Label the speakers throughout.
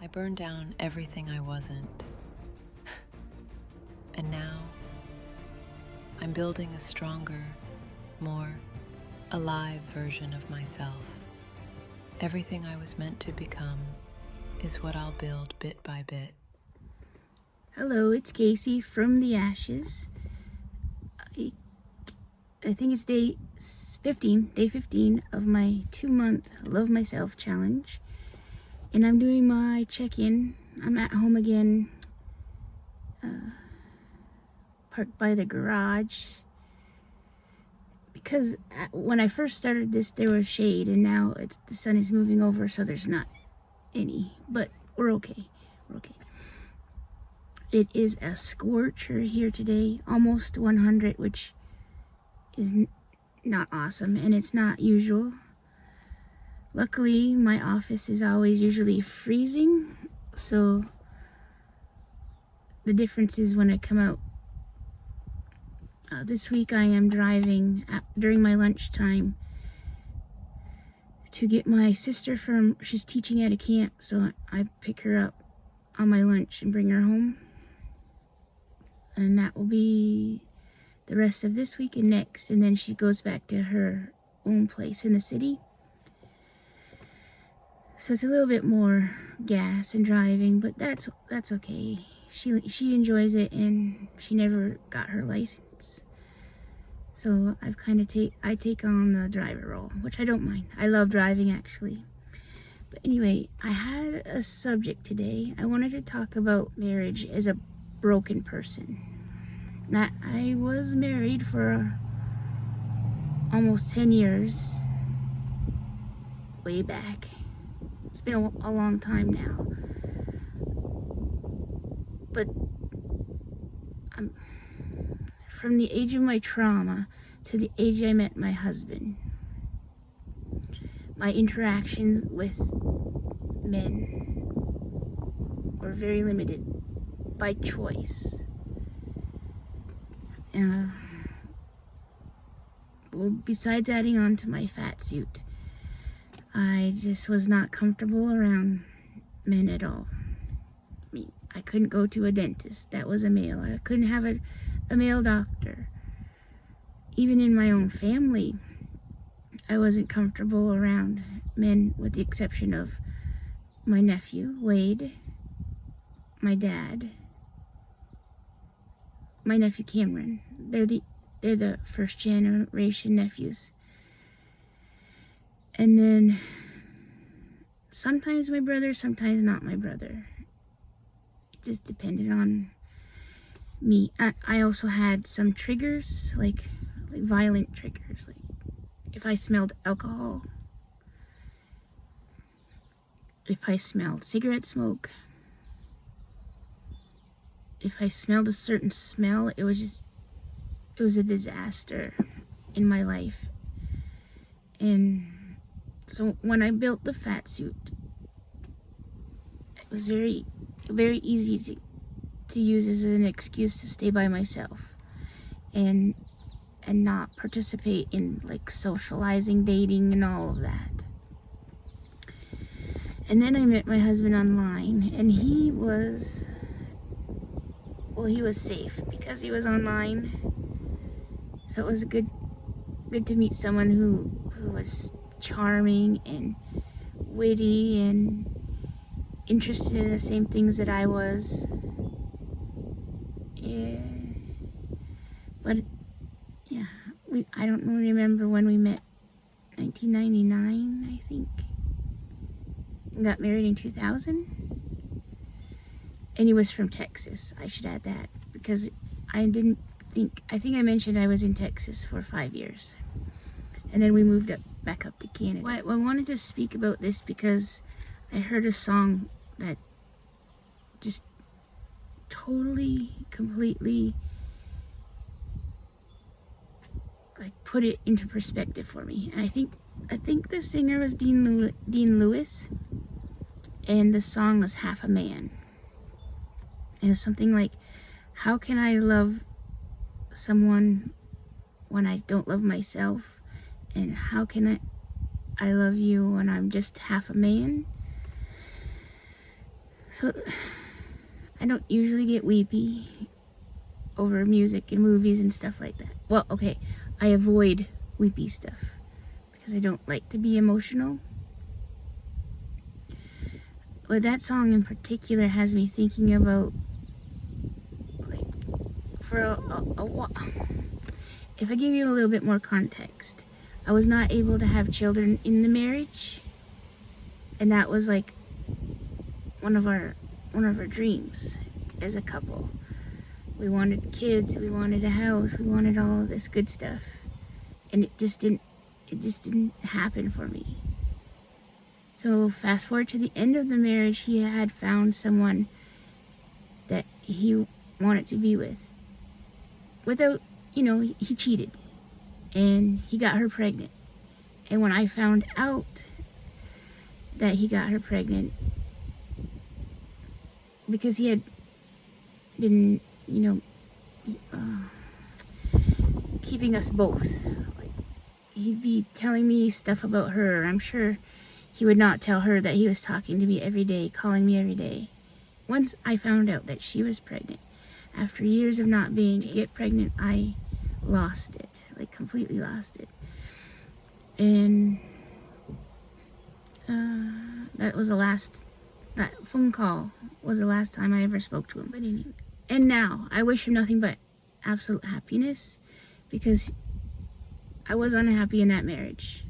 Speaker 1: I burned down everything I wasn't. And now, I'm building a stronger, more alive version of myself. Everything I was meant to become is what I'll build bit by bit.
Speaker 2: Hello, it's Casey from the Ashes. I think it's day 15 of my 2-month Love Myself challenge. And I'm doing my check-in. I'm at home again, parked by the garage. Because when I first started this, there was shade, and now the sun is moving over, so there's not any. But we're okay. We're okay. It is a scorcher here today, almost 100, which is not awesome, and it's not usual. Luckily, my office is always usually freezing, so the difference is when I come out. This week I am driving during my lunchtime to get my sister she's teaching at a camp, so I pick her up on my lunch and bring her home. And that will be the rest of this week and next, and then she goes back to her own place in the city. So it's a little bit more gas and driving, but that's okay. She enjoys it, and she never got her license. So I take on the driver role, which I don't mind. I love driving, actually. But anyway, I had a subject today. I wanted to talk about marriage as a broken person. That I was married for almost 10 years, way back. It's been a long time now. But from the age of my trauma to the age I met my husband, my interactions with men were very limited by choice. Well, besides adding on to my fat suit, I just was not comfortable around men at all. I couldn't go to a dentist that was a male. I couldn't have a male doctor. Even in my own family, I wasn't comfortable around men, with the exception of my nephew, Wade, my dad, my nephew Cameron. They're the first generation nephews. And then sometimes my brother, sometimes not my brother. It just depended on me. I also had some triggers, like violent triggers, like if I smelled alcohol, if I smelled cigarette smoke, if I smelled a certain smell, it was a disaster in my life. And so when I built the fat suit, it was very, very easy to use as an excuse to stay by myself and not participate in like socializing, dating, and all of that. And then I met my husband online, and he was safe because he was online. So it was good to meet someone who was charming and witty and interested in the same things that I was. Yeah. But yeah, I don't remember when we met. 1999, I think. We got married in 2000. And he was from Texas. I should add that, because I think I mentioned I was in Texas for 5 years. And then we moved back up to Canada. I wanted to speak about this because I heard a song that just totally, completely like put it into perspective for me. And I think the singer was Dean Lewis, and the song was Half a Man. And it was something like, how can I love someone when I don't love myself? And how can I love you when I'm just half a man? So I don't usually get weepy over music and movies and stuff like that. Well, okay, I avoid weepy stuff because I don't like to be emotional. But that song in particular has me thinking about, like, for a while. If I give you a little bit more context, I was not able to have children in the marriage, and that was like one of our dreams as a couple. We wanted kids, we wanted a house, we wanted all of this good stuff, and it just didn't happen for me. So fast forward to the end of the marriage, he had found someone that he wanted to be with. Without, he cheated. And he got her pregnant. And when I found out that he got her pregnant, because he had been, keeping us both. Like, he'd be telling me stuff about her. I'm sure he would not tell her that he was talking to me every day, calling me every day. Once I found out that she was pregnant, after years of not being to get pregnant, I lost it, like completely lost it. And that phone call was the last time I ever spoke to him. But anyway, and now I wish him nothing but absolute happiness, because I was unhappy in that marriage,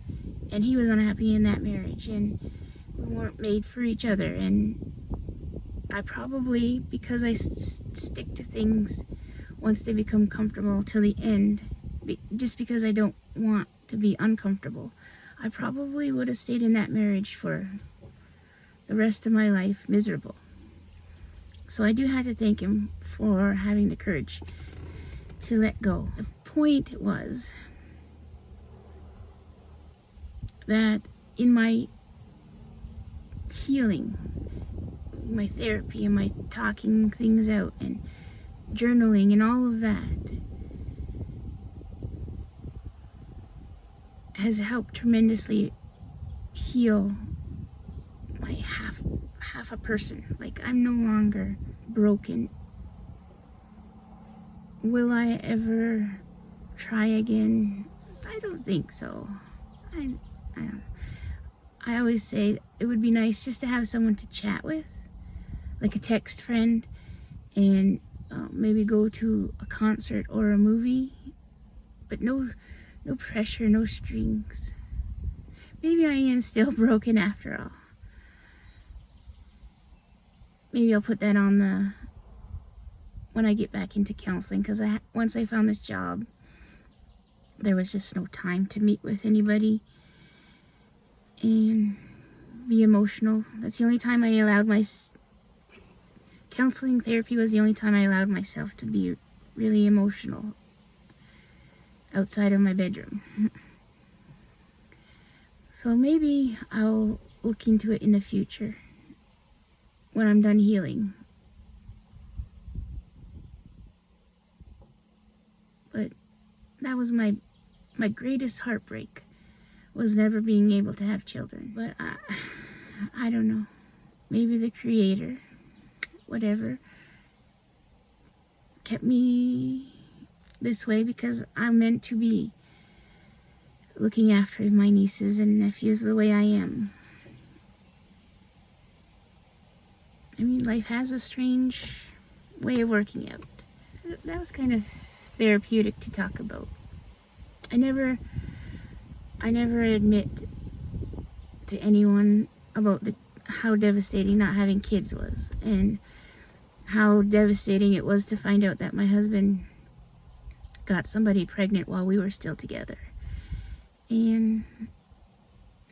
Speaker 2: and he was unhappy in that marriage, and we weren't made for each other. And I probably, because I stick to things once they become comfortable till the end, just because I don't want to be uncomfortable, I probably would have stayed in that marriage for the rest of my life miserable. So I do have to thank him for having the courage to let go. The point was that in my healing, my therapy and my talking things out and journaling and all of that has helped tremendously heal my half a person. Like, I'm no longer broken. Will I ever try again? I don't think so. I don't. I always say it would be nice just to have someone to chat with, like a text friend, and maybe go to a concert or a movie, but no pressure, no strings. Maybe I am still broken after all. Maybe I'll put that on when I get back into counseling, because once I found this job, there was just no time to meet with anybody and be emotional. That's the only time I allowed counseling therapy was the only time I allowed myself to be really emotional outside of my bedroom. So maybe I'll look into it in the future when I'm done healing. But that was my greatest heartbreak, was never being able to have children. But I don't know. Maybe the Creator, whatever, kept me this way because I'm meant to be looking after my nieces and nephews the way I am. I mean, life has a strange way of working out. That was kind of therapeutic to talk about. I never admit to anyone about how devastating not having kids was, and how devastating it was to find out that my husband got somebody pregnant while we were still together, and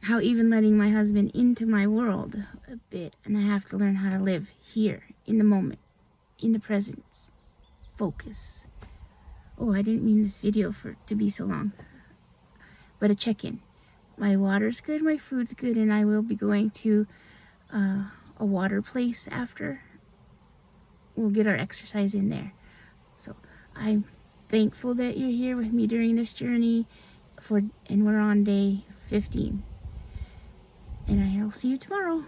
Speaker 2: how even letting my husband into my world a bit, and I have to learn how to live here in the moment, in the presence, focus. Oh, I didn't mean this video to be so long, but a check-in. My water's good, my food's good, and I will be going to a water place after. We'll get our exercise in there. So I'm thankful that you're here with me during this journey, and we're on day 15. And I'll see you tomorrow.